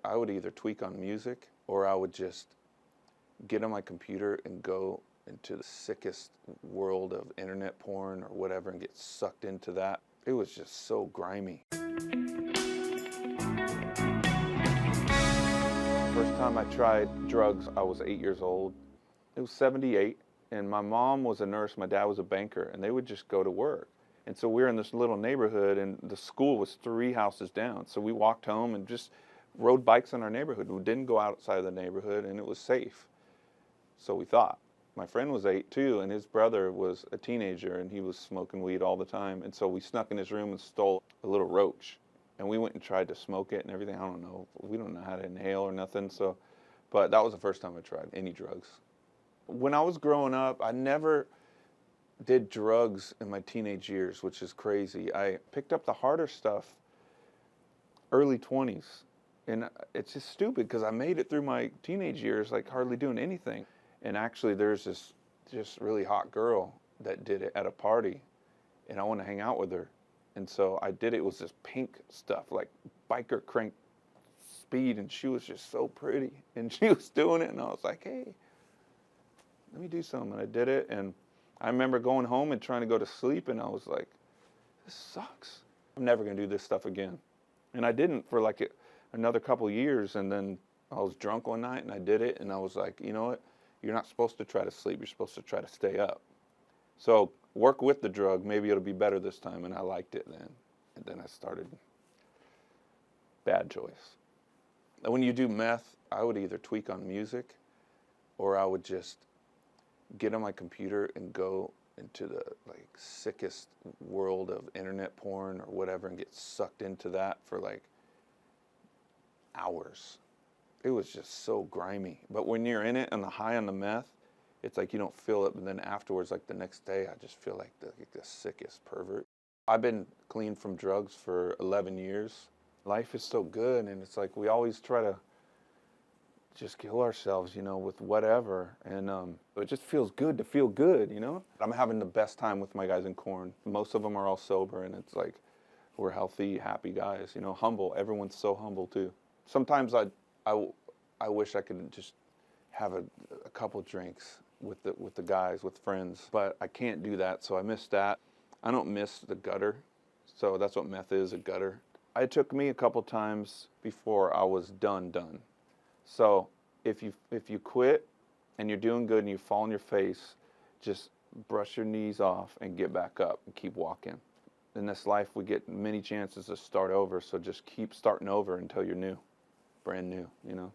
I would either tweak on music or I would just get on my computer and go into the sickest world of internet porn or whatever and get sucked into that. It was just so grimy. First time I tried drugs, I was 8 years old. It was 78, and my mom was a nurse, my dad was a banker, and they would just go to work. And so we were in this little neighborhood, and the school was 3 houses down. So we walked home and just rode bikes in our neighborhood. We didn't go outside of the neighborhood, and it was safe. So we thought. My friend was 8 too, and his brother was a teenager, and he was smoking weed all the time. And so we snuck in his room and stole a little roach. And we went and tried to smoke it and everything. I don't know. We don't know how to inhale or nothing. So, but that was the first time I tried any drugs. When I was growing up, I never did drugs in my teenage years, which is crazy. I picked up the harder stuff early 20s. And it's just stupid because I made it through my teenage years like hardly doing anything. And actually there's this just really hot girl that did it at a party, and I want to hang out with her. And so I did it. It was this pink stuff, like biker crank speed, and she was just so pretty. And she was doing it, and I was like, hey, let me do something. And I did it, and I remember going home and trying to go to sleep, and I was like, this sucks. I'm never going to do this stuff again. And I didn't for like another couple years, and then I was drunk one night, and I did it, and I was like, you know what? You're not supposed to try to sleep. You're supposed to try to stay up. So work with the drug. Maybe it'll be better this time. And I liked it then. And then I started. Bad choice. When you do meth, I would either tweak on music or I would just get on my computer and go into the like sickest world of internet porn or whatever and get sucked into that for like hours. It was just so grimy. But when you're in it and the high on the meth, it's like you don't feel it. But then afterwards, like the next day, I just feel like the sickest pervert. I've been clean from drugs for 11 years. Life is so good, and it's like we always try to just kill ourselves, you know, with whatever. And it just feels good to feel good, you know? I'm having the best time with my guys in Korn. Most of them are all sober, and it's like we're healthy, happy guys, you know, humble. Everyone's so humble, too. Sometimes I wish I could just have a couple drinks with the guys, with friends, but I can't do that, so I miss that. I don't miss the gutter, so that's what meth is, a gutter. It took me a couple times before I was done. So if you quit and you're doing good and you fall on your face, just brush your knees off and get back up and keep walking. In this life, we get many chances to start over, so just keep starting over until you're new. Brand new, you know.